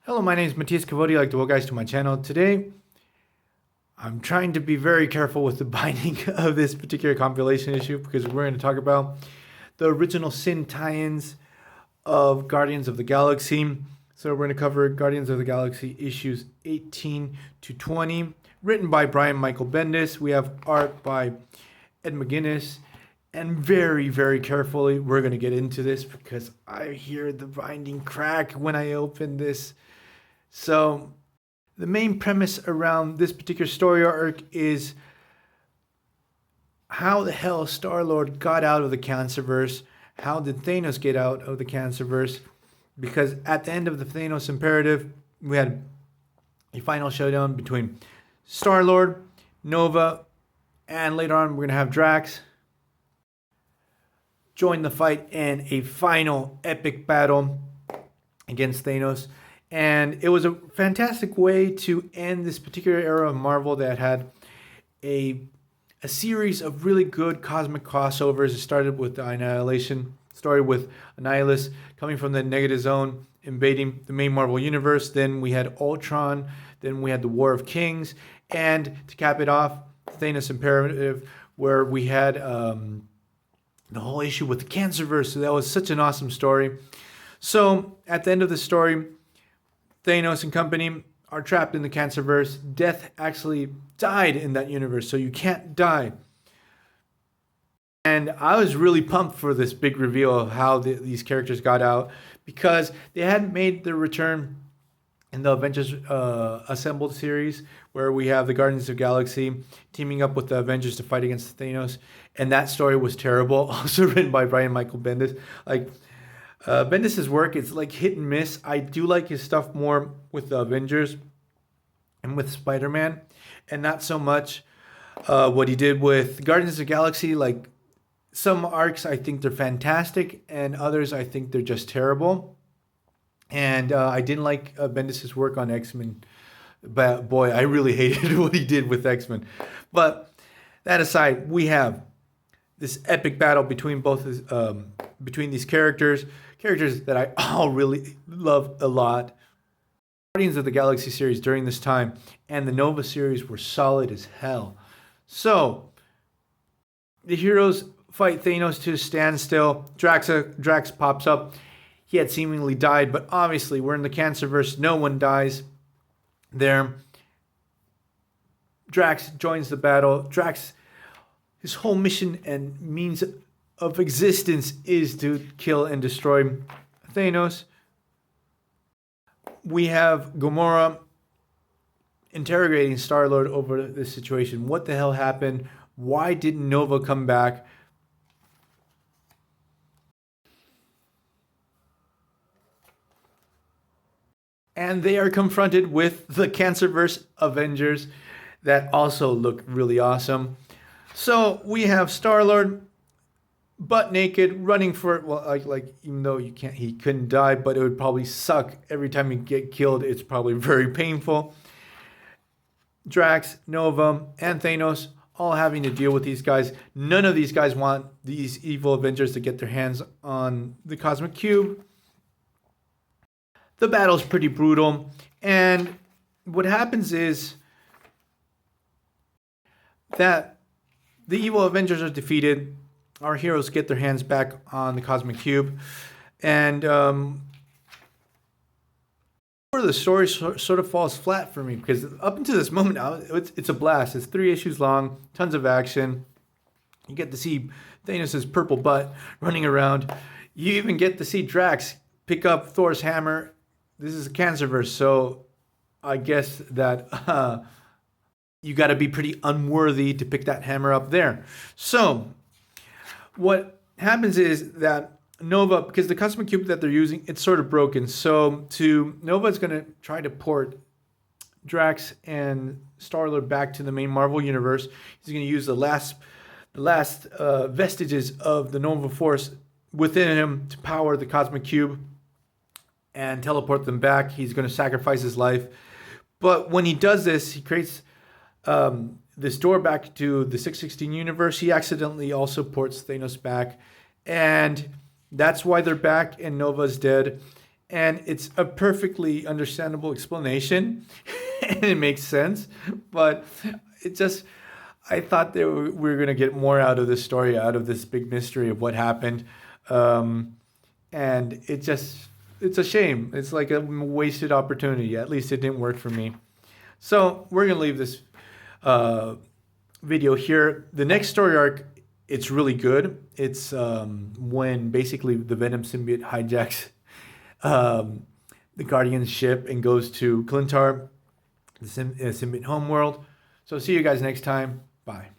Hello, my name is Matthias Cavodi. I'd like to welcome guys to my channel. Today, I'm trying to be very careful with the binding of this particular compilation issue because we're going to talk about the original Sin tie-ins of Guardians of the Galaxy. So we're going to cover Guardians of the Galaxy issues 18 to 20, written by Brian Michael Bendis. We have art by Ed Mcguinness. And very, very carefully, we're going to get into this because I hear the binding crack when I open this. So the main premise around this particular story arc is how the hell Starlord got out of the Cancerverse. How did Thanos get out of the Cancerverse? Because at the end of the Thanos Imperative, we had a final showdown between Starlord, Nova, and later on we're going to have Drax join the fight in a final epic battle against Thanos. And it was a fantastic way to end this particular era of Marvel that had a series of really good cosmic crossovers. It started with the Annihilation story with Annihilus coming from the negative zone, invading the main Marvel universe. Then we had Ultron. Then we had the War of Kings. And to cap it off, Thanos Imperative, where we had the whole issue with the Cancerverse. So that was such an awesome story. So at the end of the story, Thanos and company are trapped in the Cancerverse. Death actually died in that universe, so you can't die. And I was really pumped for this big reveal of how these characters got out because they hadn't made their return in the Avengers Assembled series, where we have the Guardians of the Galaxy teaming up with the Avengers to fight against Thanos. And that story was terrible, also written by Brian Michael Bendis. Bendis' work is like hit and miss. I do like his stuff more with the Avengers and with Spider-Man, and not so much what he did with Guardians of the Galaxy. Like some arcs, I think they're fantastic, and others, I think they're just terrible. And I didn't like Bendis' work on X-Men. But boy, I really hated what he did with X-Men. But that aside, we have this epic battle between between these characters that I all really love a lot. Guardians of the Galaxy series during this time and the Nova series were solid as hell. So the heroes fight Thanos to a standstill. Drax pops up. He had seemingly died, but obviously we're in the Cancerverse. No one dies there. Drax joins the battle. Drax, his whole mission and means of existence is to kill and destroy Thanos. We have Gamora interrogating Starlord over this situation. What the hell happened? Why didn't Nova come back? And they are confronted with the Cancerverse Avengers that also look really awesome. So we have Starlord butt naked running for, even though he couldn't die, but it would probably suck every time you get killed. It's probably very painful. Drax, Nova, and Thanos all having to deal with these guys. None of these guys want these evil Avengers to get their hands on the Cosmic Cube. The battle's pretty brutal, and what happens is that the evil Avengers are defeated. Our heroes get their hands back on the Cosmic Cube, and the story sort of falls flat for me because up until this moment, it's a blast. It's 3 issues long, tons of action. You get to see Thanos' purple butt running around. You even get to see Drax pick up Thor's hammer. This is a Cancerverse, so I guess that you got to be pretty unworthy to pick that hammer up there. So what happens is that Nova, because the Cosmic Cube that they're using, it's sort of broken. So Nova's going to try to port Drax and Starlord back to the main Marvel universe. He's going to use the last vestiges of the Nova Force within him to power the Cosmic Cube and teleport them back. He's going to sacrifice his life. But when he does this, he creates this door back to the 616 universe. He accidentally also ports Thanos back. And that's why they're back and Nova's dead. and it's a perfectly understandable explanation, and it makes sense. But it just, I thought that we were gonna get more out of this story, out of this big mystery of what happened, and it's a shame. It's like a wasted opportunity. At least it didn't work for me. So we're gonna leave this video here. The next story arc, it's really good. It's when basically the Venom symbiote hijacks the Guardian's ship and goes to Clintar, the symbiote homeworld. So see you guys next time. Bye.